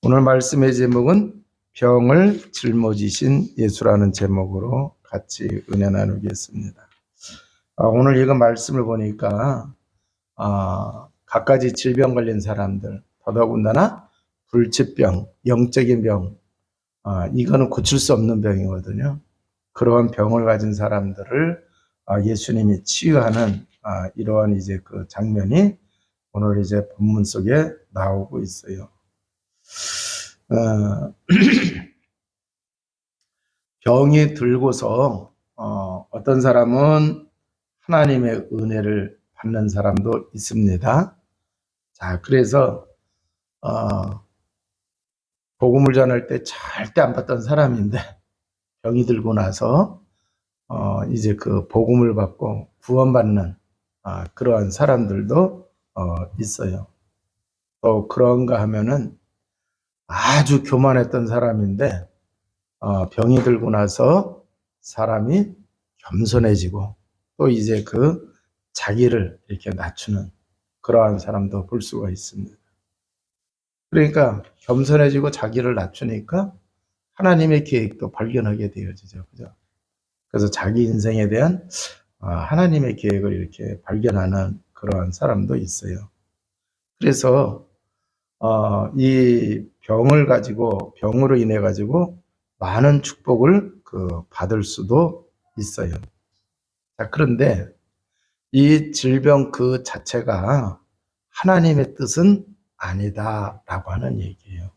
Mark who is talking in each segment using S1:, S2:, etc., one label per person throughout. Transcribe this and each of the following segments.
S1: 오늘 말씀의 제목은 병을 짊어지신 예수라는 제목으로 같이 은혜 나누겠습니다. 오늘 읽은 말씀을 보니까 갖가지 질병 걸린 사람들, 더더군다나 불치병, 영적인 병, 이거는 고칠 수 없는 병이거든요. 그러한 병을 가진 사람들을 예수님이 치유하는 이러한 이제 그 장면이 오늘 이제 본문 속에 나오고 있어요. 병이 들고서 어떤 사람은 하나님의 은혜를 받는 사람도 있습니다. 자, 그래서 복음을 전할 때 절대 안 받던 사람인데 병이 들고 나서 이제 그 복음을 받고 구원받는 그러한 사람들도 있어요. 또 그런가 하면은 아주 교만했던 사람인데 병이 들고 나서 사람이 겸손해지고 또 이제 그 자기를 이렇게 낮추는 그러한 사람도 볼 수가 있습니다. 그러니까 겸손해지고 자기를 낮추니까 하나님의 계획도 발견하게 되어지죠. 그죠? 그래서 자기 인생에 대한 하나님의 계획을 이렇게 발견하는 그러한 사람도 있어요. 그래서 이 병을 가지고 병으로 인해 가지고 많은 축복을 받을 수도 있어요. 자, 그런데 이 질병 그 자체가 하나님의 뜻은 아니다라고 하는 얘기예요.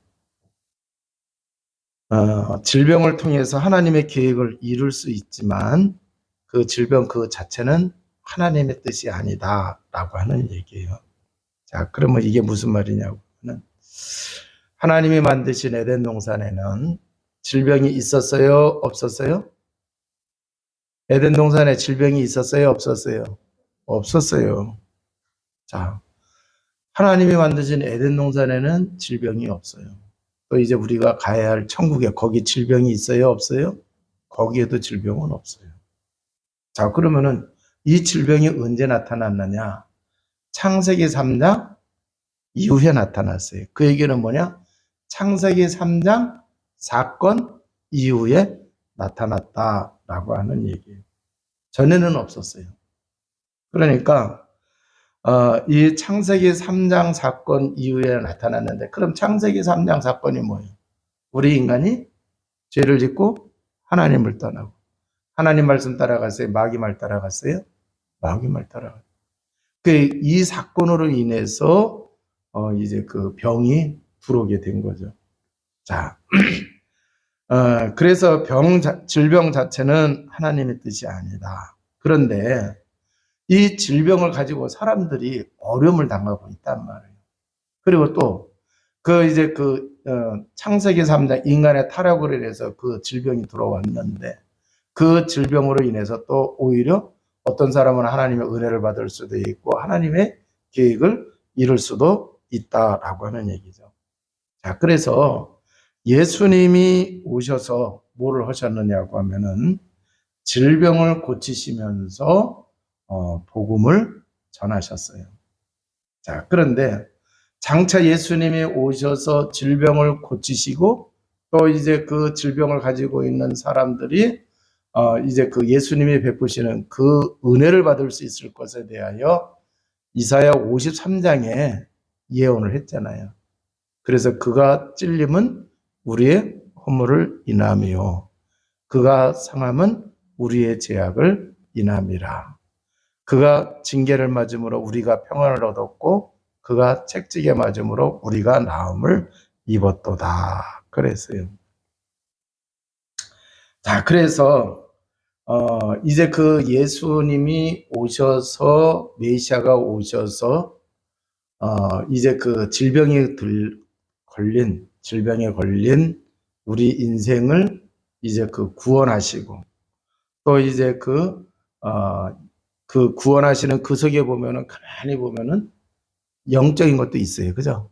S1: 질병을 통해서 하나님의 계획을 이룰 수 있지만 그 질병 그 자체는 하나님의 뜻이 아니다라고 하는 얘기예요. 자, 그러면 이게 무슨 말이냐고는 하나님이 만드신 에덴 동산에는 질병이 있었어요? 없었어요? 에덴 동산에 질병이 있었어요? 없었어요? 없었어요. 자, 하나님이 만드신 에덴 동산에는 질병이 없어요. 또 이제 우리가 가야 할 천국에 거기 질병이 있어요? 없어요? 거기에도 질병은 없어요. 자, 그러면은 이 질병이 언제 나타났느냐? 창세기 3장 이후에 나타났어요. 그 얘기는 뭐냐? 창세기 3장 사건 이후에 나타났다라고 하는 얘기예요. 전에는 없었어요. 그러니까 이 창세기 3장 사건 이후에 나타났는데 그럼 창세기 3장 사건이 뭐예요? 우리 인간이 죄를 짓고 하나님을 떠나고 하나님 말씀 따라갔어요? 마귀 말 따라갔어요? 마귀 말 따라갔어요. 이 사건으로 인해서 이제 그 병이 들어오게 된 거죠. 자, 그래서 질병 자체는 하나님의 뜻이 아니다. 그런데 이 질병을 가지고 사람들이 어려움을 당하고 있단 말이에요. 그리고 또 이제 창세기 3장 인간의 타락으로 인해서 그 질병이 들어왔는데 그 질병으로 인해서 또 오히려 어떤 사람은 하나님의 은혜를 받을 수도 있고 하나님의 계획을 이룰 수도 있다라고 하는 얘기죠. 자, 그래서 예수님이 오셔서 뭐를 하셨느냐고 하면은 질병을 고치시면서 복음을 전하셨어요. 자, 그런데 장차 예수님이 오셔서 질병을 고치시고 또 이제 그 질병을 가지고 있는 사람들이 이제 그 예수님이 베푸시는 그 은혜를 받을 수 있을 것에 대하여 이사야 53장에 예언을 했잖아요. 그래서 그가 찔림은 우리의 허물을 인함이요 그가 상함은 우리의 죄악을 인함이라. 그가 징계를 맞음으로 우리가 평안을 얻었고 그가 책찍에 맞음으로 우리가 나음을 입었도다. 그랬어요. 자, 그래서 이제 그 예수님이 오셔서 메시아가 오셔서 이제 그 질병에 걸린 우리 인생을 이제 그 구원하시고 또 이제 그 구원하시는 그 속에 보면은 가만히 보면은 영적인 것도 있어요. 그죠?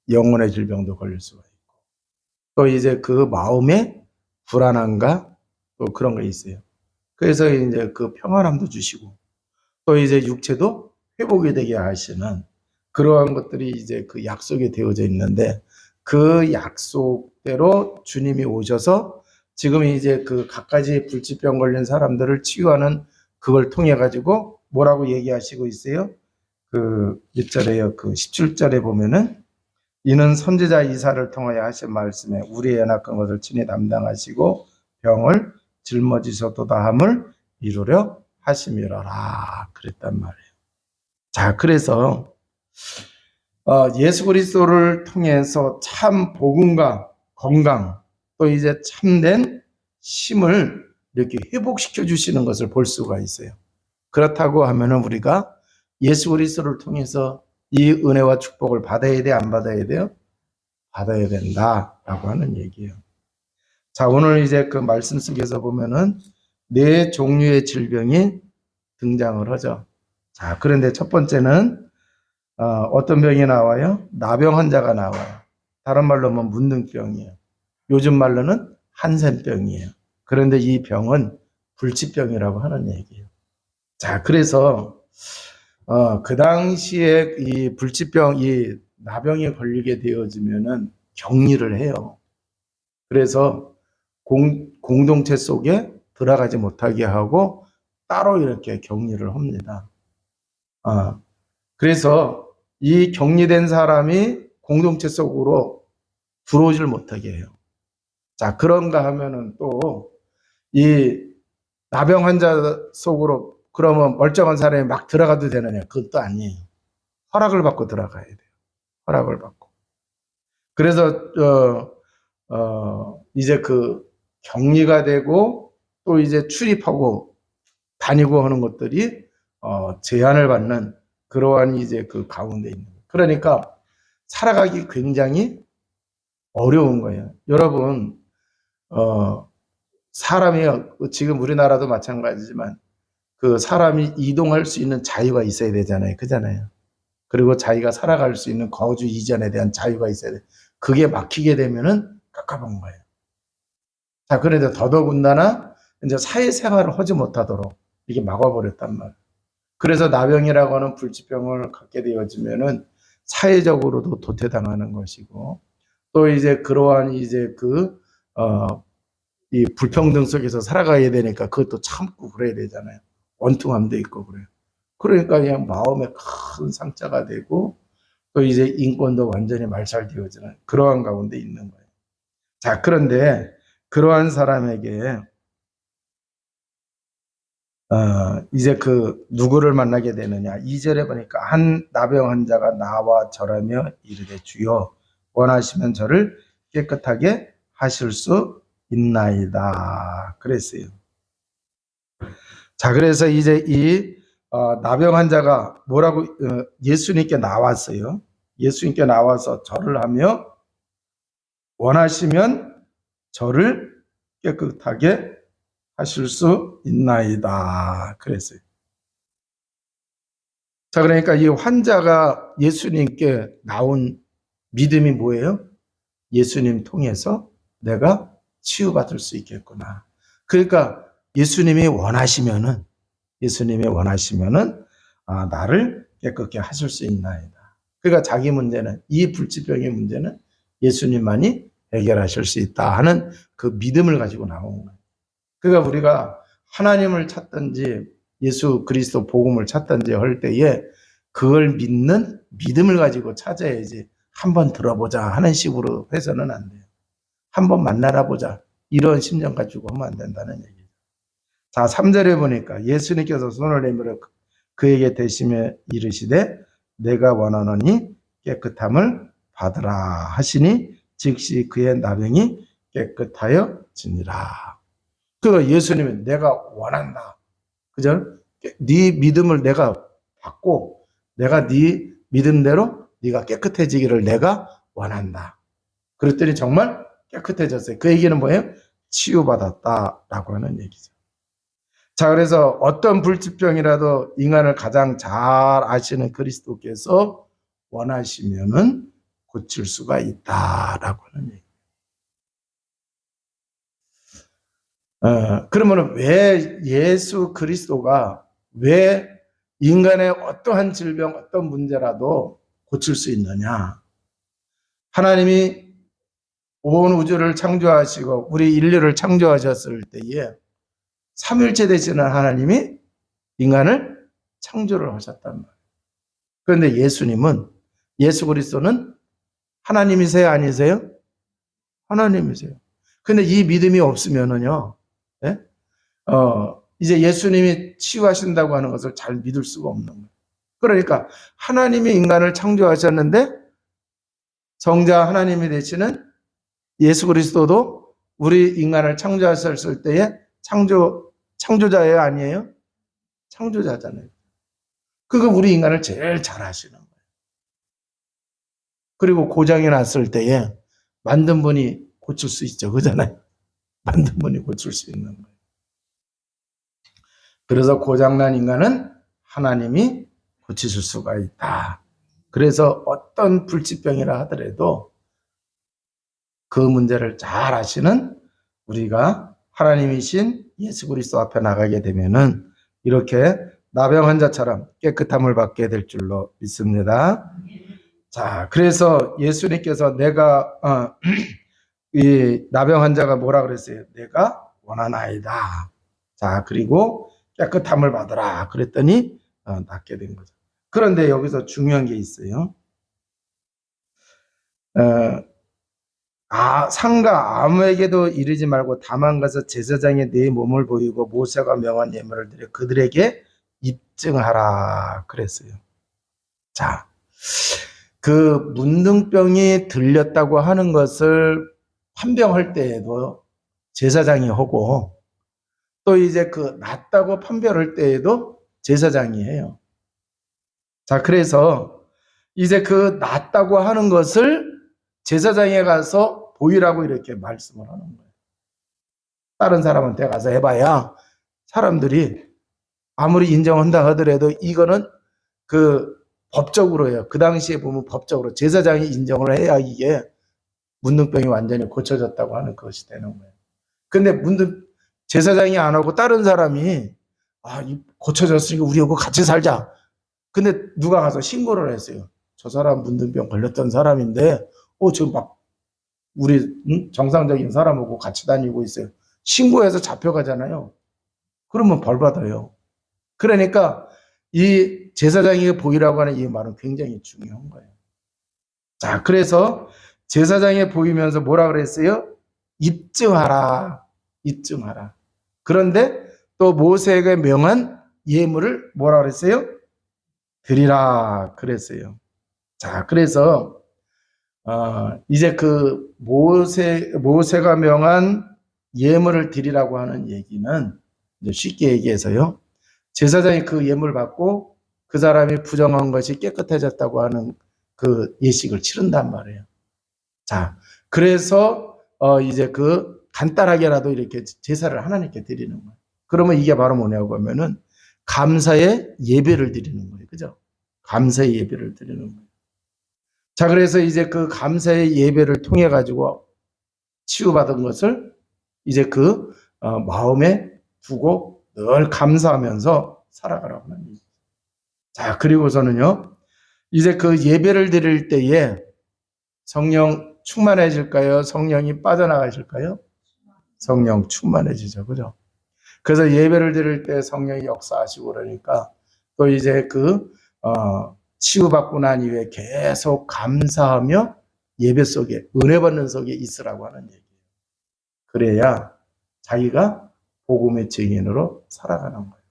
S1: 영혼의 질병도 걸릴 수가 있고 또 이제 그 마음의 불안함과 또 그런 게 있어요. 그래서 이제 그 평안함도 주시고 또 이제 육체도 회복이 되게 하시는 그러한 것들이 이제 그 약속이 되어져 있는데 그 약속대로 주님이 오셔서 지금 이제 그 갖가지 불치병 걸린 사람들을 치유하는 그걸 통해 가지고 뭐라고 얘기하시고 있어요? 그 몇 절에요? 그 17절에 보면은 이는 선지자 이사를 통하여 하신 말씀에 우리의 연약한 것을 친히 담당하시고 병을 짊어지셨도다 함을 이루려 하심이로라 그랬단 말이에요. 자, 그래서 예수 그리스도를 통해서 참 복음과 건강 또 이제 참된 힘을 이렇게 회복시켜 주시는 것을 볼 수가 있어요. 그렇다고 하면은 우리가 예수 그리스도를 통해서 이 은혜와 축복을 받아야 돼, 안 받아야 돼요? 받아야 된다라고 하는 얘기예요. 자, 오늘 이제 그 말씀 속에서 보면은 네 종류의 질병이 등장을 하죠. 자, 그런데 첫 번째는 어떤 병이 나와요? 나병 환자가 나와요. 다른 말로 하면 문둥병이에요. 요즘 말로는 한센병이에요. 그런데 이 병은 불치병이라고 하는 얘기예요. 자, 그래서 그 당시에 이 불치병, 이 나병에 걸리게 되어지면은 격리를 해요. 그래서 공동체 속에 들어가지 못하게 하고 따로 이렇게 격리를 합니다. 그래서 이 격리된 사람이 공동체 속으로 들어오질 못하게 해요. 자, 그런가 하면은 또 이 나병 환자 속으로 그러면 멀쩡한 사람이 막 들어가도 되느냐? 그것도 아니에요. 허락을 받고 들어가야 돼요. 허락을 받고. 그래서 이제 그 격리가 되고 또 이제 출입하고 다니고 하는 것들이 제한을 받는 그러한 이제 그 가운데 있는 거예요. 그러니까 살아가기 굉장히 어려운 거예요. 여러분, 사람이 지금 우리나라도 마찬가지지만 그 사람이 이동할 수 있는 자유가 있어야 되잖아요. 그잖아요. 그리고 자기가 살아갈 수 있는 거주 이전에 대한 자유가 있어야 돼. 그게 막히게 되면은 깝깝한 거예요. 자, 그런데 더더군다나 이제 사회생활을 하지 못하도록 이게 막아버렸단 말이에요. 그래서 나병이라고 하는 불치병을 갖게 되어지면은 사회적으로도 도태당하는 것이고 또 이제 그러한 이제 이 불평등 속에서 살아가야 되니까 그것도 참고 그래야 되잖아요. 원통함도 있고 그래요. 그러니까 그냥 마음에 큰 상처가 되고 또 이제 인권도 완전히 말살되어지는 그러한 가운데 있는 거예요. 자, 그런데 그러한 사람에게 이제 그 누구를 만나게 되느냐. 2절에 보니까 한 나병 환자가 나와 절하며 이르되 주여 원하시면 저를 깨끗하게 하실 수 있나이다. 그랬어요. 자, 그래서 이제 이 나병 환자가 뭐라고 예수님께 나왔어요. 예수님께 나와서 절을 하며 원하시면 저를 깨끗하게 하실 수 있나이다. 그랬어요. 자, 그러니까 이 환자가 예수님께 나온 믿음이 뭐예요? 예수님 통해서 내가 치유받을 수 있겠구나. 그러니까 예수님이 원하시면은 나를 깨끗게 하실 수 있나이다. 그러니까 자기 문제는 이 불치병의 문제는 예수님만이 해결하실 수 있다 하는 그 믿음을 가지고 나온 거예요. 그러니까 우리가 하나님을 찾든지 예수 그리스도 복음을 찾든지 할 때에 그걸 믿는 믿음을 가지고 찾아야지 한번 들어보자 하는 식으로 해서는 안 돼요. 한번 만나라 보자 이런 심정 가지고 하면 안 된다는 얘기죠. 자, 3절에 보니까 예수님께서 손을 내밀어 그에게 대시며 이르시되 내가 원하노니 깨끗함을 받으라 하시니 즉시 그의 나병이 깨끗하여지니라. 그 예수님은 내가 원한다. 그죠? 네 믿음을 내가 받고 내가 네 믿음대로 네가 깨끗해지기를 내가 원한다. 그랬더니 정말 깨끗해졌어요. 그 얘기는 뭐예요? 치유받았다라고 하는 얘기죠. 자, 그래서 어떤 불치병이라도 인간을 가장 잘 아시는 그리스도께서 원하시면은 고칠 수가 있다라고 하는 얘기예요. 그러면 왜 예수 그리스도가 왜 인간의 어떠한 질병, 어떤 문제라도 고칠 수 있느냐? 하나님이 온 우주를 창조하시고 우리 인류를 창조하셨을 때에 삼일체 되시는 하나님이 인간을 창조를 하셨단 말이에요. 그런데 예수 그리스도는 하나님이세요, 아니세요? 하나님이세요. 근데 이 믿음이 없으면은요, 예? 이제 예수님이 치유하신다고 하는 것을 잘 믿을 수가 없는 거예요. 그러니까 하나님이 인간을 창조하셨는데 정작 하나님이 되시는 예수 그리스도도 우리 인간을 창조하셨을 때에 창조자예요, 아니에요? 창조자잖아요. 그거 우리 인간을 제일 잘 아시는 거예요. 그리고 고장이 났을 때에 만든 분이 고칠 수 있죠. 그잖아요. 만든 분이 고칠 수 있는 거예요. 그래서 고장난 인간은 하나님이 고치실 수가 있다. 그래서 어떤 불치병이라 하더라도 그 문제를 잘 아시는 우리가 하나님이신 예수 그리스도 앞에 나가게 되면은 이렇게 나병 환자처럼 깨끗함을 받게 될 줄로 믿습니다. 자, 그래서 예수님께서 이 나병 환자가 뭐라 그랬어요? 내가 원하나이다. 자, 그리고 깨끗함을 받으라. 그랬더니 낫게 된 거죠. 그런데 여기서 중요한 게 있어요. 상가 아무에게도 이르지 말고 다만 가서 제사장에 네 몸을 보이고 모세가 명한 예물을 드려 그들에게 입증하라 그랬어요. 자, 그 문둥병이 들렸다고 하는 것을 판병할 때에도 제사장이 하고 또 이제 그 낫다고 판별할 때에도 제사장이 해요. 자, 그래서 이제 그 낫다고 하는 것을 제사장에 가서 보이라고 이렇게 말씀을 하는 거예요. 다른 사람한테 가서 해봐야 사람들이 아무리 인정한다 하더라도 이거는 그 법적으로요. 그 당시에 보면 법적으로 제사장이 인정을 해야 이게 문둥병이 완전히 고쳐졌다고 하는 것이 되는 거예요. 근데 제사장이 안 하고 다른 사람이 고쳐졌으니까 우리하고 같이 살자. 근데 누가 가서 신고를 했어요. 저 사람 문둥병 걸렸던 사람인데 지금 막 우리 정상적인 사람하고 같이 다니고 있어요. 신고해서 잡혀가잖아요. 그러면 벌 받아요. 그러니까 이 제사장에게 보이라고 하는 이 말은 굉장히 중요한 거예요. 자, 그래서 제사장에 보이면서 뭐라 그랬어요? 입증하라. 입증하라. 그런데 또 모세에게 명한 예물을 뭐라 그랬어요? 드리라 그랬어요. 자, 그래서 이제 그 모세가 명한 예물을 드리라고 하는 얘기는 이제 쉽게 얘기해서요. 제사장이 그 예물을 받고 그 사람이 부정한 것이 깨끗해졌다고 하는 그 예식을 치른단 말이에요. 자, 그래서 이제 그 간단하게라도 이렇게 제사를 하나님께 드리는 거예요. 그러면 이게 바로 뭐냐고 하면은 감사의 예배를 드리는 거예요. 그죠? 감사의 예배를 드리는 거예요. 자, 그래서 이제 그 감사의 예배를 통해 가지고 치유받은 것을 이제 그 마음에 두고 늘 감사하면서 살아가라고 하는 얘기죠. 자, 그리고서는요, 이제 그 예배를 드릴 때에 성령 충만해질까요? 성령이 빠져나가실까요? 성령 충만해지죠. 그죠? 그래서 예배를 드릴 때 성령이 역사하시고 그러니까 또 이제 치유받고 난 이후에 계속 감사하며 예배 속에, 은혜 받는 속에 있으라고 하는 얘기예요. 그래야 자기가 복음의 증인으로 살아가는 거예요.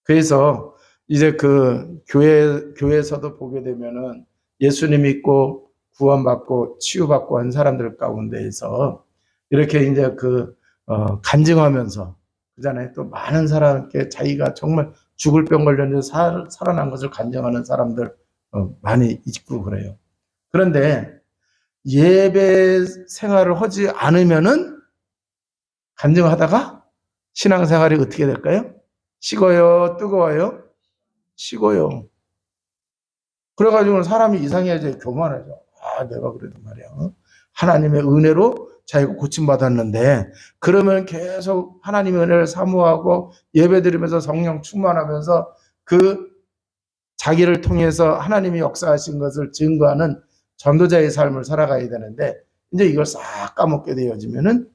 S1: 그래서 이제 그 교회에서도 보게 되면은 예수님 믿고 구원받고 치유받고 한 사람들 가운데에서 이렇게 이제 간증하면서 그잖아요. 또 많은 사람께 자기가 정말 죽을 병 걸렸는데 살아난 것을 간증하는 사람들 많이 있고 그래요. 그런데 예배 생활을 하지 않으면은 간증하다가 신앙생활이 어떻게 될까요? 식어요? 뜨거워요? 식어요. 그래가지고 사람이 이상해져, 교만해져. 내가 그래도 말이야. 하나님의 은혜로 자기가 고침받았는데, 그러면 계속 하나님의 은혜를 사모하고 예배 드리면서 성령 충만하면서 자기를 통해서 하나님이 역사하신 것을 증거하는 전도자의 삶을 살아가야 되는데, 이제 이걸 싹 까먹게 되어지면은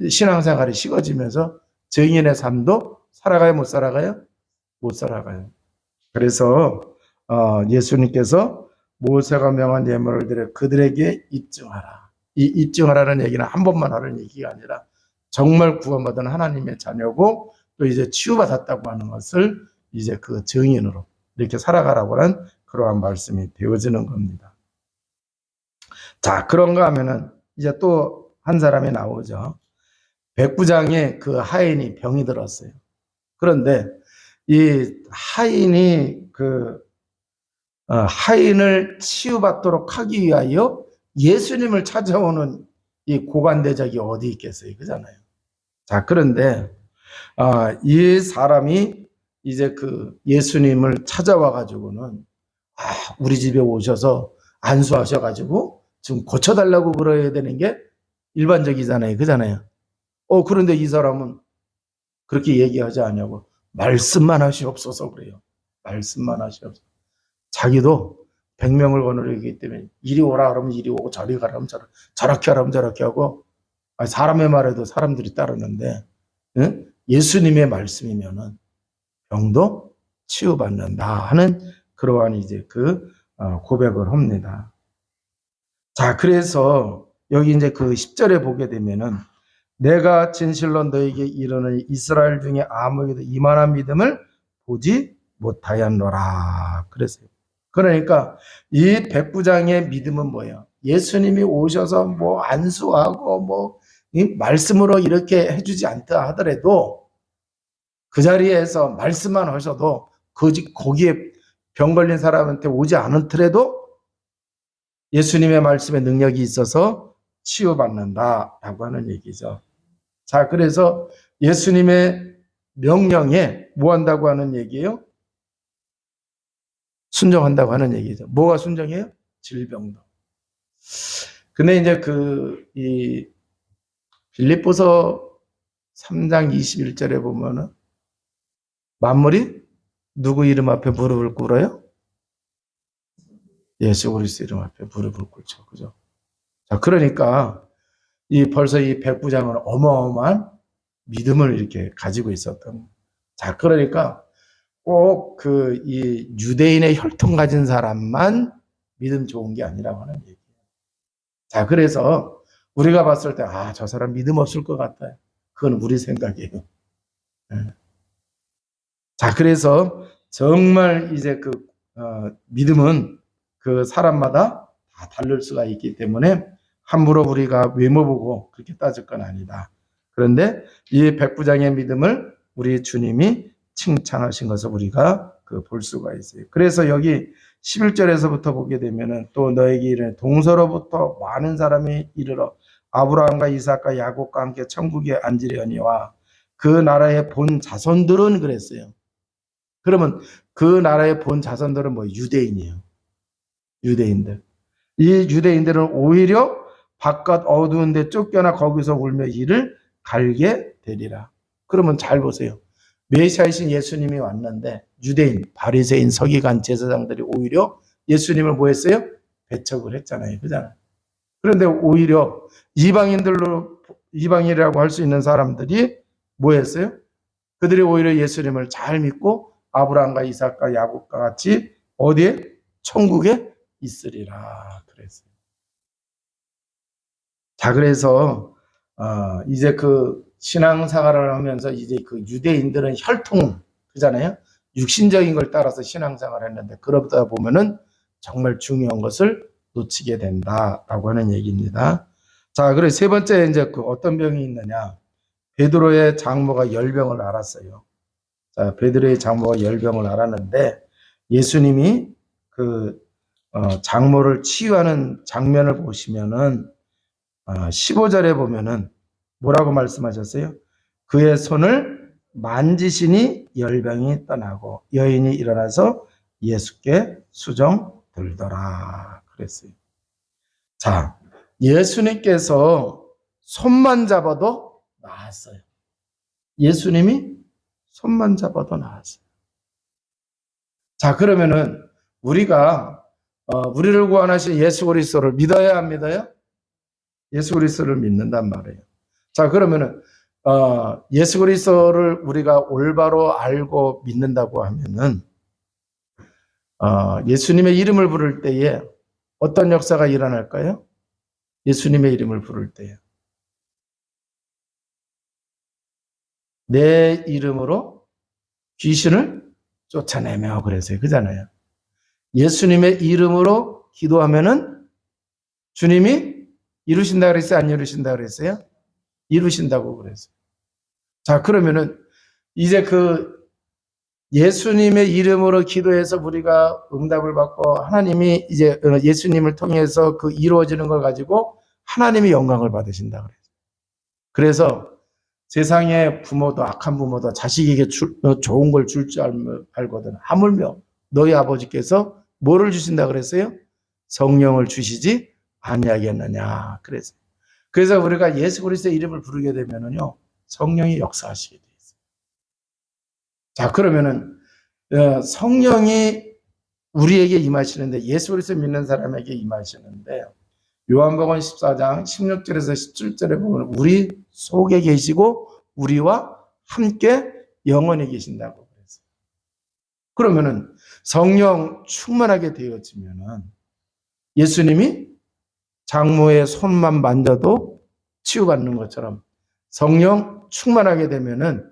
S1: 신앙생활이 식어지면서 증인의 삶도 살아가요, 못 살아가요? 못 살아가요. 그래서 예수님께서 모세가 명한 예물을 드려 그들에게 입증하라. 이 입증하라는 얘기는 한 번만 하는 얘기가 아니라 정말 구원받은 하나님의 자녀고 또 이제 치유받았다고 하는 것을 이제 그 증인으로 이렇게 살아가라고 하는 그러한 말씀이 되어지는 겁니다. 자, 그런가 하면은 이제 또 한 사람이 나오죠. 백부장의 그 하인이 병이 들었어요. 그런데 이 하인이 하인을 치유받도록 하기 위하여 예수님을 찾아오는 이 고관대적이 어디 있겠어요, 그잖아요. 자, 그런데 이 사람이 이제 그 예수님을 찾아와 가지고는 우리 집에 오셔서 안수하셔 가지고 지금 고쳐달라고 그래야 되는 게 일반적이잖아요, 그잖아요. 그런데 이 사람은 그렇게 얘기하지 않냐고 말씀만 하시옵소서 그래요. 말씀만 하시옵소서. 자기도 100명을 거느리기 때문에 이리 오라 그러면 이리 오고 저리 가라 그러면 저렇게 하라면 저렇게 하고 사람의 말에도 사람들이 따르는데 예수님의 말씀이면은 병도 치유받는다 하는 그러한 이제 그 고백을 합니다. 자, 그래서 여기 이제 그 10절에 보게 되면은 내가 진실로 너에게 이르노니 이스라엘 중에 아무에게도 이만한 믿음을 보지 못하였노라 그랬어요. 그러니까 이 백부장의 믿음은 뭐예요? 예수님이 오셔서 뭐 안수하고 뭐 이 말씀으로 이렇게 해주지 않다 하더라도 그 자리에서 말씀만 하셔도 거기에 병 걸린 사람한테 오지 않더라도 예수님의 말씀에 능력이 있어서 치유받는다라고 하는 얘기죠. 자, 그래서 예수님의 명령에 뭐 한다고 하는 얘기예요? 순종한다고 하는 얘기죠. 뭐가 순종이에요? 질병도. 근데 이제 이 빌립보서 3장 21절에 보면은 만물이 누구 이름 앞에 무릎을 꿇어요? 예수 그리스도 이름 앞에 무릎을 꿇죠. 그죠? 자, 그러니까 벌써 이 백부장은 어마어마한 믿음을 이렇게 가지고 있었던. 자, 그러니까 꼭 이 유대인의 혈통 가진 사람만 믿음 좋은 게 아니라고 하는 얘기예요. 자, 그래서 우리가 봤을 때, 저 사람 믿음 없을 것 같아요. 그건 우리 생각이에요. 자, 그래서 정말 이제 믿음은 그 사람마다 다 다를 수가 있기 때문에 함부로 우리가 외모 보고 그렇게 따질 건 아니다. 그런데 이 백부장의 믿음을 우리 주님이 칭찬하신 것을 우리가 볼 수가 있어요. 그래서 여기 11절에서부터 보게 되면은 또 너에게 이르는 동서로부터 많은 사람이 이르러 아브라함과 이삭과 야곱과 함께 천국에 앉으려니와 그 나라의 본 자손들은 그랬어요. 그러면 그 나라의 본 자손들은 뭐 유대인이에요. 유대인들. 이 유대인들은 오히려 바깥 어두운 데 쫓겨나 거기서 울며 이를 갈게 되리라. 그러면 잘 보세요. 메시아이신 예수님이 왔는데 유대인, 바리새인, 서기관, 제사장들이 오히려 예수님을 뭐 했어요? 배척을 했잖아요. 그잖아요. 그런데 오히려 이방인이라고 할 수 있는 사람들이 뭐 했어요? 그들이 오히려 예수님을 잘 믿고 아브라함과 이삭과 야곱과 같이 어디에? 천국에 있으리라 그랬어요. 자, 그래서 이제 신앙생활을 하면서 이제 유대인들은 혈통 그잖아요. 육신적인 걸 따라서 신앙생활을 했는데 그러다 보면은 정말 중요한 것을 놓치게 된다라고 하는 얘기입니다. 자, 그리고 세 번째 이제 어떤 병이 있느냐? 베드로의 장모가 열병을 앓았어요. 자, 베드로의 장모가 열병을 앓았는데 예수님이 장모를 치유하는 장면을 보시면은 15절에 보면은 뭐라고 말씀하셨어요? 그의 손을 만지시니 열병이 떠나고 여인이 일어나서 예수께 수정 들더라 그랬어요. 자, 예수님께서 손만 잡아도 나았어요. 예수님이 손만 잡아도 나았어요. 자, 그러면은 우리가 우리를 구원하신 예수 그리스도를 믿어야 안 믿어요? 예수 그리스도를 믿는단 말이에요. 자, 그러면은 예수 그리스도를 우리가 올바로 알고 믿는다고 하면은 예수님의 이름을 부를 때에 어떤 역사가 일어날까요? 예수님의 이름을 부를 때에 내 이름으로 귀신을 쫓아내며 그랬어요. 그잖아요. 예수님의 이름으로 기도하면은 주님이 이루신다 그랬어요? 안 이루신다 그랬어요? 이루신다고 그랬어요. 자, 그러면은 이제 그 예수님의 이름으로 기도해서 우리가 응답을 받고 하나님이 이제 예수님을 통해서 그 이루어지는 걸 가지고 하나님이 영광을 받으신다 그래요. 그래서 세상의 부모도 악한 부모도 자식에게 좋은 걸 줄 줄 알거든. 하물며 너희 아버지께서 뭐를 주신다 그랬어요? 성령을 주시지 아니하겠느냐 그랬어요. 그래서 우리가 예수 그리스도의 이름을 부르게 되면은요 성령이 역사하시게 돼 있어요. 자, 그러면은 성령이 우리에게 임하시는데 예수 그리스도 믿는 사람에게 임하시는데 요한복음 14장 16절에서 17절에 보면 우리 속에 계시고 우리와 함께 영원히 계신다고 그랬어요. 그러면은 성령 충만하게 되어지면은 예수님이 장모의 손만 만져도 치유받는 것처럼 성령 충만하게 되면은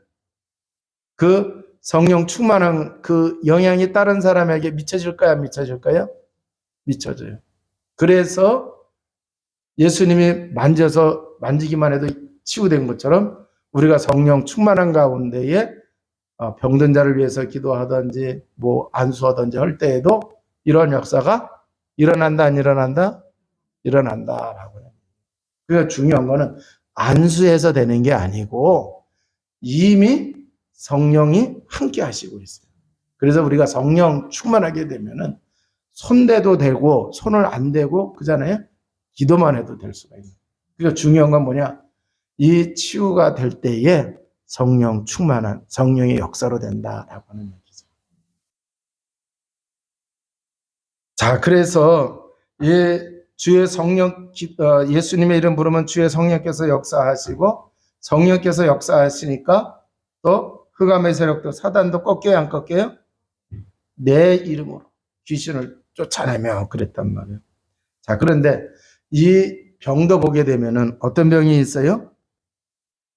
S1: 그 성령 충만한 그 영향이 다른 사람에게 미쳐질까요? 안 미쳐질까요? 미쳐져요. 그래서 예수님이 만지기만 해도 치유된 것처럼 우리가 성령 충만한 가운데에 병든 자를 위해서 기도하든지 뭐 안수하든지 할 때에도 이런 역사가 일어난다 안 일어난다? 일어난다라고 해요. 그러니까 중요한 거는 안수해서 되는 게 아니고 이미 성령이 함께 하시고 있어요. 그래서 우리가 성령 충만하게 되면은 손대도 되고 손을 안 대고 그잖아요. 기도만 해도 될 수가 있는. 그러니까 중요한 건 뭐냐? 이 치유가 될 때에 성령 충만한 성령의 역사로 된다라고 하는 얘기죠. 자, 그래서 주의 성령 예수님의 이름 부르면 주의 성령께서 역사하시고 성령께서 역사하시니까 또 흑암의 세력도 사단도 꺾여요 안 꺾여요? 내 이름으로 귀신을 쫓아내며 그랬단 말이에요. 자, 그런데 이 병도 보게 되면은 어떤 병이 있어요?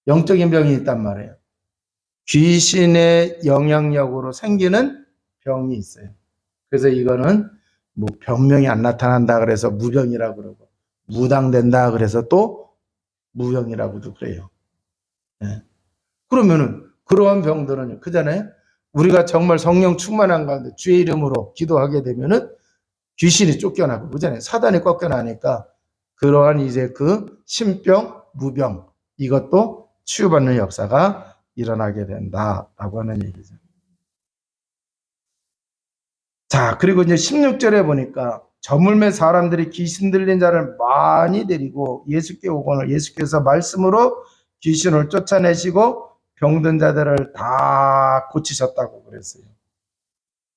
S1: 영적인 병이 있단 말이에요. 귀신의 영향력으로 생기는 병이 있어요. 그래서 이거는 뭐 병명이 안 나타난다 그래서 무병이라고 그러고 무당된다 그래서 또 무병이라고도 그래요. 네. 그러면은 그러한 병들은 그잖아요. 우리가 정말 성령 충만한 가운데 주의 이름으로 기도하게 되면은 귀신이 쫓겨나고 그잖아요. 사단이 꺾여나니까 그러한 이제 그 신병, 무병 이것도 치유받는 역사가 일어나게 된다라고 하는 얘기죠. 자, 그리고 이제 16절에 보니까 저물매 사람들이 귀신 들린 자를 많이 데리고 예수께 오거늘 예수께서 말씀으로 귀신을 쫓아내시고 병든 자들을 다 고치셨다고 그랬어요.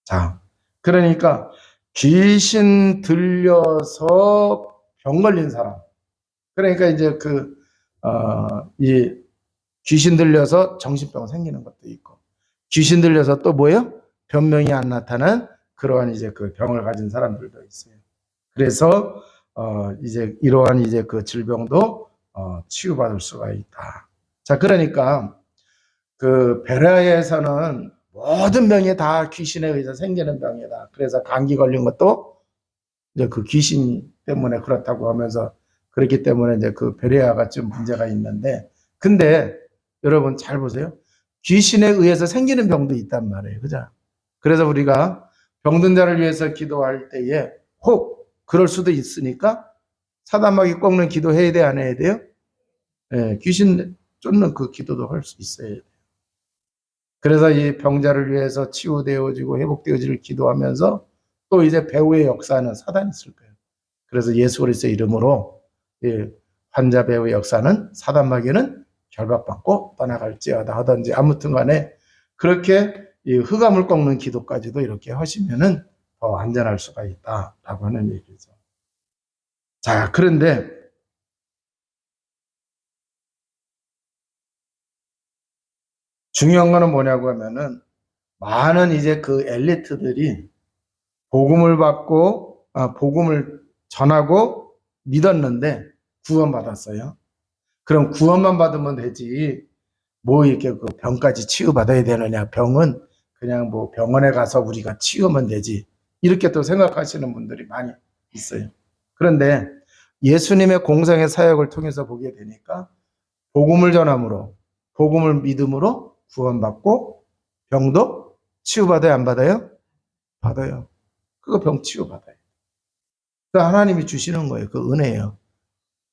S1: 자, 그러니까 귀신 들려서 병 걸린 사람. 그러니까 이제 이 귀신 들려서 정신병 생기는 것도 있고, 귀신 들려서 또 뭐예요? 변명이 안 나타난 그러한 이제 그 병을 가진 사람들도 있어요. 그래서 이제 이러한 이제 그 질병도 치유받을 수가 있다. 자, 그러니까 그 베레아에서는 모든 병이 다 귀신에 의해서 생기는 병이다. 그래서 감기 걸린 것도 이제 그 귀신 때문에 그렇다고 하면서 그렇기 때문에 이제 그 베레아가 좀 문제가 있는데, 근데 여러분 잘 보세요. 귀신에 의해서 생기는 병도 있단 말이에요. 그죠? 그래서 우리가 병든 자를 위해서 기도할 때에 혹 그럴 수도 있으니까 사단마귀 꺾는 기도 해야 돼, 안 해야 돼요? 예, 귀신 쫓는 그 기도도 할 수 있어야 돼요. 그래서 이 병자를 위해서 치유되어지고 회복되어지를 기도하면서 또 이제 배후의 역사는 사단이 있을 거예요. 그래서 예수 그리스도의 이름으로 환자 배후의 역사는 사단마귀는 결박받고 떠나갈지어다 하든지 아무튼 간에 그렇게 이 흑암을 꺾는 기도까지도 이렇게 하시면은 더 안전할 수가 있다라고 하는 얘기죠. 자, 그런데 중요한 거는 뭐냐고 하면은 많은 이제 그 엘리트들이 복음을 받고 복음을 전하고 믿었는데 구원받았어요. 그럼 구원만 받으면 되지 뭐 이렇게 그 병까지 치유받아야 되느냐. 병은 그냥 뭐 병원에 가서 우리가 치우면 되지. 이렇게 또 생각하시는 분들이 많이 있어요. 그런데 예수님의 공생의 사역을 통해서 보게 되니까 복음을 전함으로 복음을 믿음으로 구원받고 병도 치유받아야 안 받아요? 받아요. 그거 병 치유받아요. 그 하나님이 주시는 거예요. 그 은혜예요.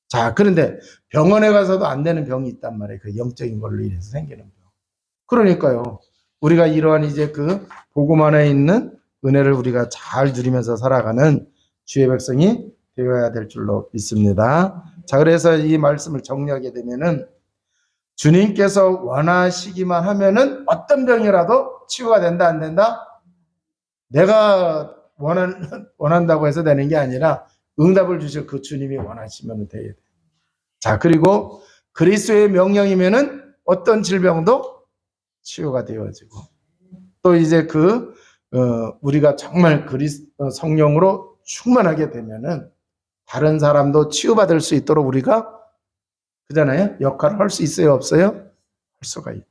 S1: 자, 그런데 병원에 가서도 안 되는 병이 있단 말이에요. 그 영적인 걸로 인해서 생기는 병. 그러니까요. 우리가 이러한 이제 그 복음 안에 있는 은혜를 우리가 잘 누리면서 살아가는 주의 백성이 되어야 될 줄로 믿습니다. 자, 그래서 이 말씀을 정리하게 되면은 주님께서 원하시기만 하면은 어떤 병이라도 치유가 된다, 안 된다? 내가 원한다고 해서 되는 게 아니라 응답을 주실 그 주님이 원하시면 돼야 돼. 자, 그리고 그리스도의 명령이면은 어떤 질병도 치유가 되어지고 또 이제 우리가 정말 성령으로 충만하게 되면은 다른 사람도 치유받을 수 있도록 우리가 그잖아요. 역할을 할 수 있어요, 없어요? 할 수가 있다.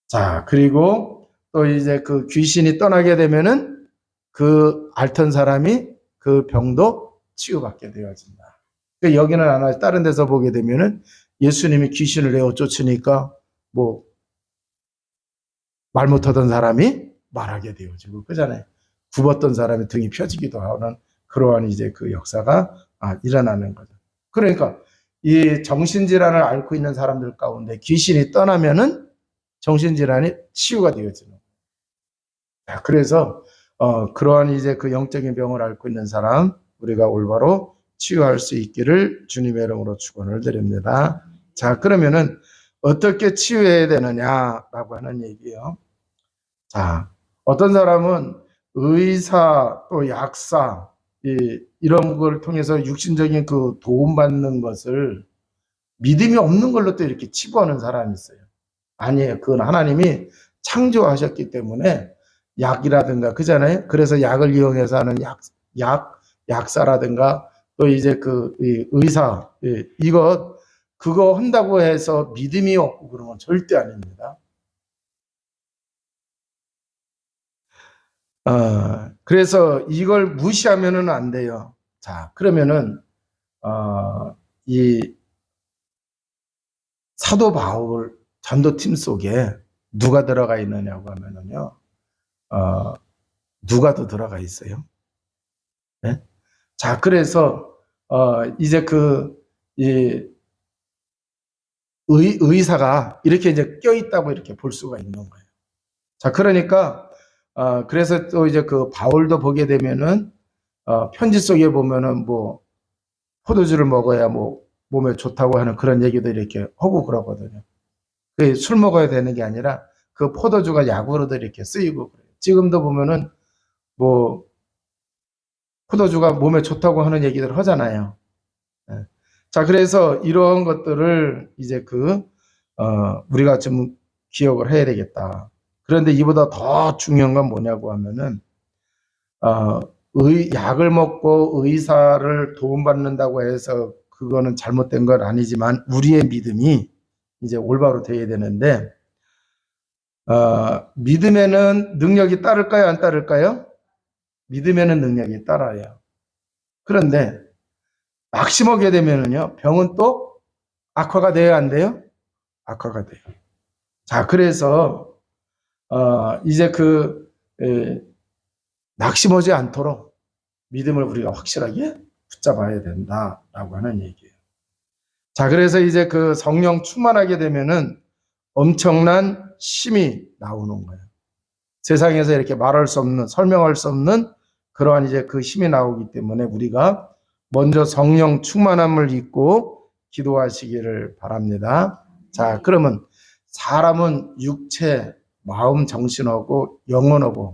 S1: 자, 그리고 또 이제 그 귀신이 떠나게 되면은 그 앓던 사람이 그 병도 치유받게 되어진다. 여기는 안 하지. 다른 데서 보게 되면은 예수님이 귀신을 내어 쫓으니까 뭐 말 못하던 사람이 말하게 되어지고 그잖아요. 굽었던 사람이 등이 펴지기도 하는 그러한 이제 그 역사가 일어나는 거죠. 그러니까 이 정신질환을 앓고 있는 사람들 가운데 귀신이 떠나면은 정신질환이 치유가 되어지는 거예요. 그래서 그러한 이제 그 영적인 병을 앓고 있는 사람 우리가 올바로 치유할 수 있기를 주님의 이름으로 축원을 드립니다. 자, 그러면은 어떻게 치유해야 되느냐라고 하는 얘기예요. 자, 어떤 사람은 의사 또 약사 이런 걸 통해서 육신적인 그 도움받는 것을 믿음이 없는 걸로 또 이렇게 치부하는 사람이 있어요. 아니에요. 그건 하나님이 창조하셨기 때문에 약이라든가 그잖아요. 그래서 약을 이용해서 하는 약사라든가 또 이제 의사 그거 한다고 해서 믿음이 없고 그런 건 절대 아닙니다. 그래서 이걸 무시하면은 안 돼요. 자, 그러면은, 이 사도 바울 전도팀 속에 누가 들어가 있느냐고 하면은요, 누가 더 들어가 있어요? 네? 자, 그래서, 이제 이 의사가 이렇게 이제 껴있다고 이렇게 볼 수가 있는 거예요. 자, 그러니까, 그래서 또 이제 그 바울도 보게 되면은, 편지 속에 보면은 뭐, 포도주를 먹어야 뭐 몸에 좋다고 하는 그런 얘기도 이렇게 하고 그러거든요. 술 먹어야 되는 게 아니라 그 포도주가 약으로도 이렇게 쓰이고 그래요. 지금도 보면은 뭐 포도주가 몸에 좋다고 하는 얘기들 하잖아요. 예. 자, 그래서 이런 것들을 이제 우리가 좀 기억을 해야 되겠다. 그런데 이보다 더 중요한 건 뭐냐고 하면은, 어, 약을 먹고 의사를 도움받는다고 해서 그거는 잘못된 건 아니지만 우리의 믿음이 이제 올바로 돼야 되는데, 믿음에는 능력이 따를까요? 안 따를까요? 믿음에는 능력이 따라요. 그런데 막심하게 되면은요, 병은 또 악화가 돼요? 안 돼요? 악화가 돼요. 자, 그래서, 이제 낙심하지 않도록 믿음을 우리가 확실하게 붙잡아야 된다라고 하는 얘기예요. 자, 그래서 이제 그 성령 충만하게 되면은 엄청난 힘이 나오는 거예요. 세상에서 이렇게 말할 수 없는, 설명할 수 없는 그러한 이제 그 힘이 나오기 때문에 우리가 먼저 성령 충만함을 입고 기도하시기를 바랍니다. 자, 그러면 사람은 육체, 마음, 정신하고 영혼하고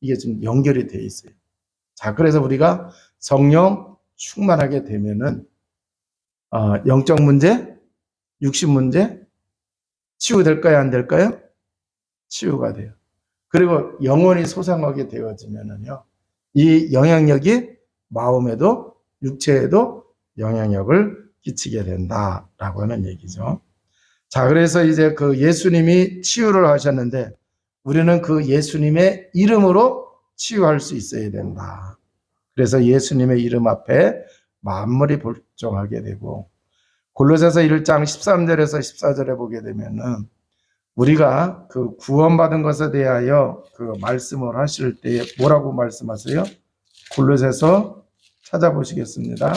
S1: 이게 좀 연결이 되어 있어요. 자, 그래서 우리가 성령 충만하게 되면은 영적 문제, 육신 문제, 치유될까요? 안 될까요? 치유가 돼요. 그리고 영혼이 소상하게 되어지면은요, 이 영향력이 마음에도 육체에도 영향력을 끼치게 된다라고 하는 얘기죠. 자, 그래서 이제 그 예수님이 치유를 하셨는데 우리는 그 예수님의 이름으로 치유할 수 있어야 된다. 그래서 예수님의 이름 앞에 만물이 복종하게 되고, 골로새서 1장 13절에서 14절에 보게 되면은 우리가 그 구원받은 것에 대하여 그 말씀을 하실 때 뭐라고 말씀하세요? 골로새서 찾아보시겠습니다.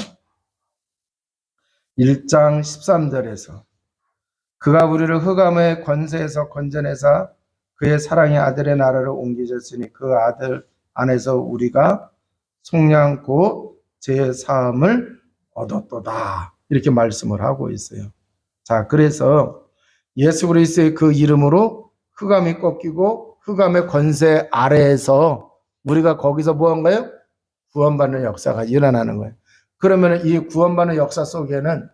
S1: 1장 13절에서 그가 우리를 흑암의 권세에서 건져내사 그의 사랑의 아들의 나라를 옮기셨으니 그 아들 안에서 우리가 속량 곧 제사함을 얻었도다. 이렇게 말씀을 하고 있어요. 자, 그래서 예수 그리스도의 그 이름으로 흑암이 꺾이고 흑암의 권세 아래에서 우리가 거기서 무언가요? 구원받는 역사가 일어나는 거예요. 그러면 이 구원받는 역사 속에는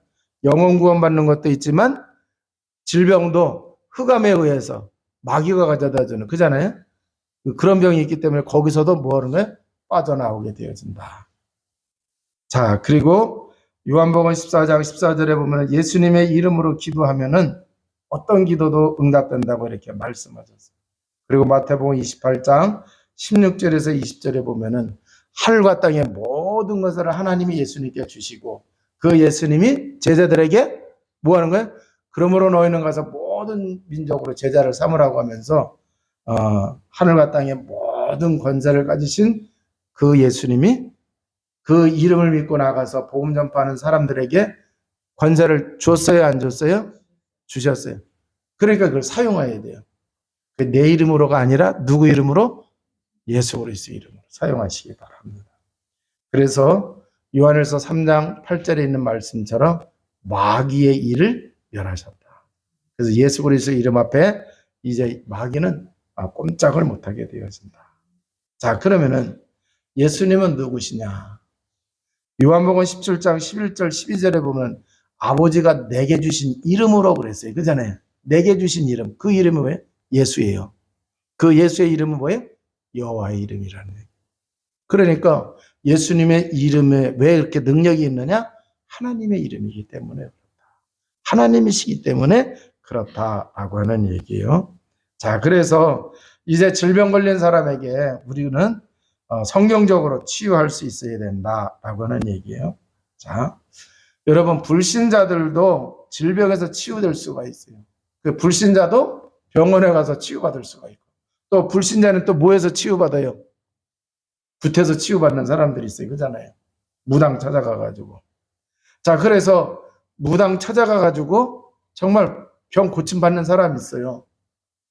S1: 영혼 구원받는 것도 있지만 질병도 흑암에 의해서 마귀가 가져다주는 그잖아요. 그런 병이 있기 때문에 거기서도 뭐 하는 거예요? 빠져나오게 되어진다. 자, 그리고 요한복음 14장 14절에 보면 예수님의 이름으로 기도하면은 어떤 기도도 응답된다고 이렇게 말씀하셨어요. 그리고 마태복음 28장 16절에서 20절에 보면은 하늘과 땅의 모든 것을 하나님이 예수님께 주시고 그 예수님이 제자들에게 뭐 하는 거예요? 그러므로 너희는 가서 모든 민족으로 제자를 삼으라고 하면서 하늘과 땅의 모든 권세를 가지신 그 예수님이 그 이름을 믿고 나가서 복음 전파하는 사람들에게 권세를 줬어요, 안 줬어요? 주셨어요. 그러니까 그걸 사용해야 돼요. 내 이름으로가 아니라 누구 이름으로? 예수 그리스도 이름으로 사용하시기 바랍니다. 그래서 요한일서 3장 8절에 있는 말씀처럼 마귀의 일을 멸하셨다. 그래서 예수 그리스도 이름 앞에 이제 마귀는 꼼짝을 못하게 되어진다. 자, 그러면은 예수님은 누구시냐? 요한복음 17장 11절 12절에 보면 아버지가 내게 주신 이름으로 그랬어요. 그잖아요. 내게 주신 이름. 그 이름은 왜? 예수예요. 그 예수의 이름은 뭐예요? 여호와의 이름이라는 거예요. 그러니까 예수님의 이름에 왜 이렇게 능력이 있느냐? 하나님의 이름이기 때문에 그렇다. 하나님이시기 때문에 그렇다라고 하는 얘기예요. 자, 그래서 이제 질병 걸린 사람에게 우리는 성경적으로 치유할 수 있어야 된다라고 하는 얘기예요. 자, 여러분 불신자들도 질병에서 치유될 수가 있어요. 그 불신자도 병원에 가서 치유받을 수가 있고 또 불신자는 또 뭐에서 치유받아요? 굿해서 치유받는 사람들이 있어요. 그잖아요. 무당 찾아가가지고. 자, 그래서 무당 찾아가가지고 정말 병 고침받는 사람이 있어요.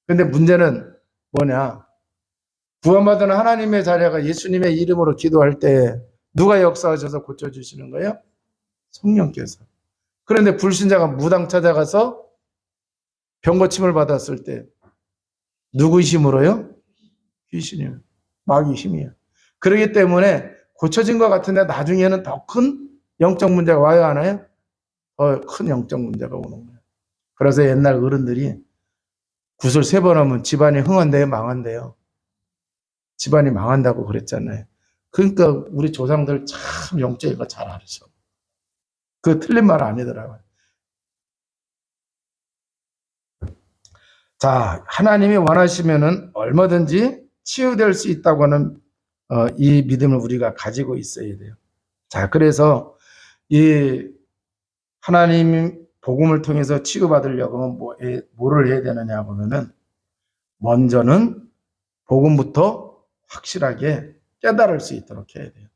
S1: 근데 문제는 뭐냐? 구원받은 하나님의 자녀가 예수님의 이름으로 기도할 때 누가 역사하셔서 고쳐주시는 거예요? 성령께서. 그런데 불신자가 무당 찾아가서 병 고침을 받았을 때 누구 힘으로요? 귀신이요. 마귀 힘이에요. 그렇기 때문에 고쳐진 것 같은데 나중에는 더 큰 영적 문제가 와요, 안 와요? 더 큰 영적 문제가 오는 거예요. 그래서 옛날 어른들이 구슬 3번 하면 집안이 흥한대요, 망한대요. 집안이 망한다고 그랬잖아요. 그러니까 우리 조상들 참 영적인 거 잘 알으셔. 그 틀린 말 아니더라고요. 자, 하나님이 원하시면은 얼마든지 치유될 수 있다고 하는 이 믿음을 우리가 가지고 있어야 돼요. 자, 그래서 이 하나님 복음을 통해서 치유받으려고 하면 뭐를 해야 되느냐 하면은 먼저는 복음부터 확실하게 깨달을 수 있도록 해야 돼요.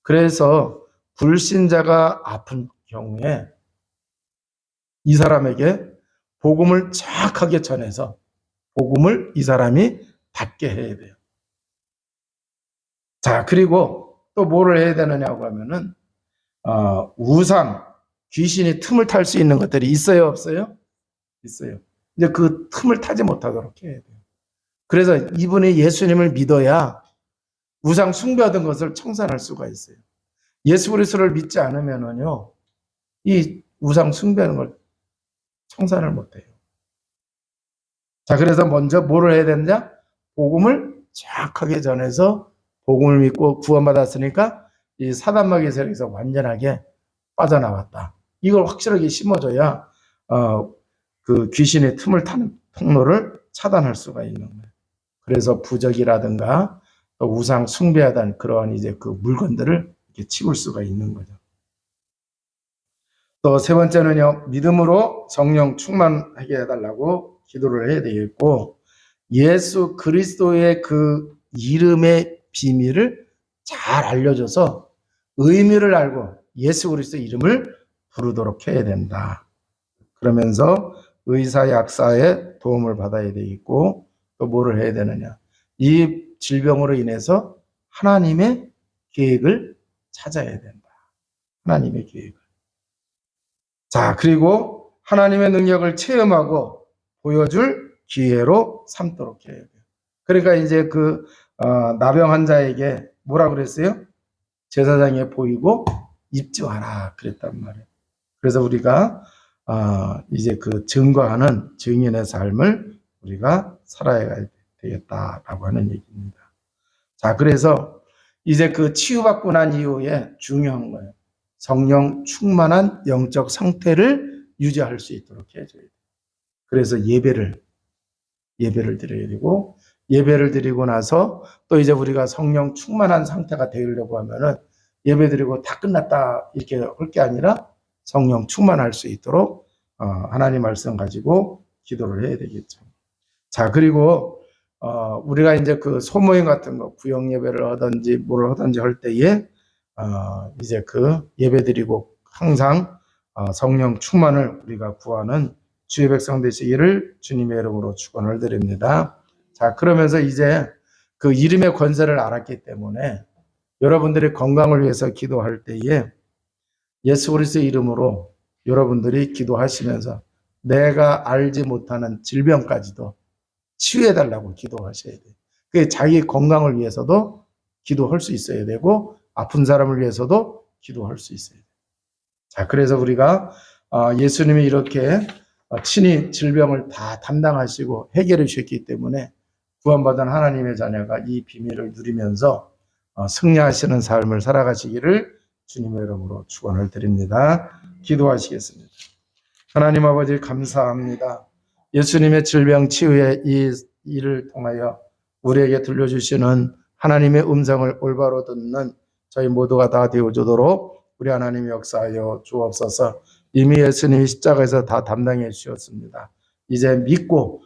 S1: 그래서 불신자가 아픈 경우에 이 사람에게 복음을 정확하게 전해서 복음을 이 사람이 받게 해야 돼요. 자, 그리고 또 뭐를 해야 되느냐고 하면은 우상, 귀신이 틈을 탈 수 있는 것들이 있어요, 없어요? 있어요. 이제 그 틈을 타지 못하도록 해야 돼요. 그래서 이분이 예수님을 믿어야 우상 숭배하던 것을 청산할 수가 있어요. 예수 그리스도를 믿지 않으면은요, 이 우상 숭배하는 걸 청산을 못해요. 자, 그래서 먼저 뭐를 해야 되느냐? 복음을 정확하게 전해서 복음을 믿고 구원받았으니까 이 사단마귀의 세력에서 완전하게 빠져나왔다. 이걸 확실하게 심어줘야 그 귀신의 틈을 타는 통로를 차단할 수가 있는 거예요. 그래서 부적이라든가 또 우상 숭배하던 그러한 이제 그 물건들을 이렇게 치울 수가 있는 거죠. 또 세 번째는요, 믿음으로 성령 충만하게 해달라고 기도를 해야 되겠고, 예수 그리스도의 그 이름의 비밀을 잘 알려줘서 의미를 알고 예수 그리스도 이름을 부르도록 해야 된다. 그러면서 의사 약사의 도움을 받아야 되겠고, 또 뭐를 해야 되느냐? 이 질병으로 인해서 하나님의 계획을 찾아야 된다. 하나님의 계획을. 자, 그리고 하나님의 능력을 체험하고 보여줄 기회로 삼도록 해야 돼요. 그러니까 이제 그 나병 환자에게 뭐라 그랬어요? 제사장에 보이고 입증하라 그랬단 말이에요. 그래서 우리가 이제 그 증거하는 증인의 삶을 우리가 살아야 되겠다라고 하는 얘기입니다. 자, 그래서 이제 그 치유받고 난 이후에 중요한 거예요. 성령 충만한 영적 상태를 유지할 수 있도록 해줘야 돼요. 그래서 예배를 드려야 되고, 예배를 드리고 나서 또 이제 우리가 성령 충만한 상태가 되려고 하면은 예배 드리고 다 끝났다 이렇게 할 게 아니라 성령 충만할 수 있도록 하나님 말씀 가지고 기도를 해야 되겠죠. 자, 그리고 우리가 이제 그 소모임 같은 거 구역 예배를 하든지 뭘 하든지 할 때에 이제 그 예배 드리고 항상 성령 충만을 우리가 구하는 주의 백성 되시기를 주님의 이름으로 축원을 드립니다. 자, 그러면서 이제 그 이름의 권세를 알았기 때문에 여러분들의 건강을 위해서 기도할 때에 예수 그리스도의 이름으로 여러분들이 기도하시면서 내가 알지 못하는 질병까지도 치유해달라고 기도하셔야 돼요. 그게 자기 건강을 위해서도 기도할 수 있어야 되고 아픈 사람을 위해서도 기도할 수 있어야 돼요. 자, 그래서 우리가 예수님이 이렇게 친히 질병을 다 담당하시고 해결해 주셨기 때문에 구원받은 하나님의 자녀가 이 비밀을 누리면서 승리하시는 삶을 살아가시기를 주님의 이름으로 축원을 드립니다. 기도하시겠습니다. 하나님 아버지 감사합니다. 예수님의 질병 치유의 이 일을 통하여 우리에게 들려주시는 하나님의 음성을 올바로 듣는 저희 모두가 다 되어주도록 우리 하나님이 역사하여 주옵소서. 이미 예수님이 십자가에서 다 담당해 주셨습니다. 이제 믿고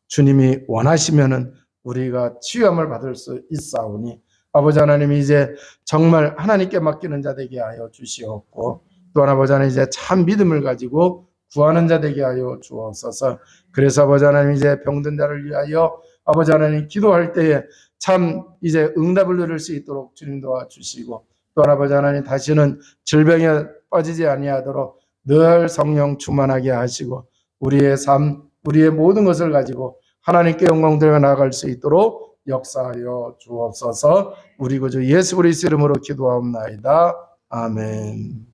S1: 주님이 원하시면은 우리가 치유함을 받을 수 있사오니 아버지 하나님 이제 정말 하나님께 맡기는 자 되게 하여 주시옵고 또한 아버지 하나님 이제 참 믿음을 가지고 구하는 자 되게 하여 주옵소서. 그래서 아버지 하나님 이제 병든 자를 위하여 아버지 하나님 기도할 때에 참 이제 응답을 누릴 수 있도록 주님 도와주시고 또한 아버지 하나님 다시는 질병에 빠지지 아니하도록 늘 성령 충만하게 하시고 우리의 삶, 우리의 모든 것을 가지고 하나님께 영광 들어 나아갈 수 있도록 역사하여 주옵소서. 우리 구주 예수 그리스도 이름으로 기도하옵나이다. 아멘.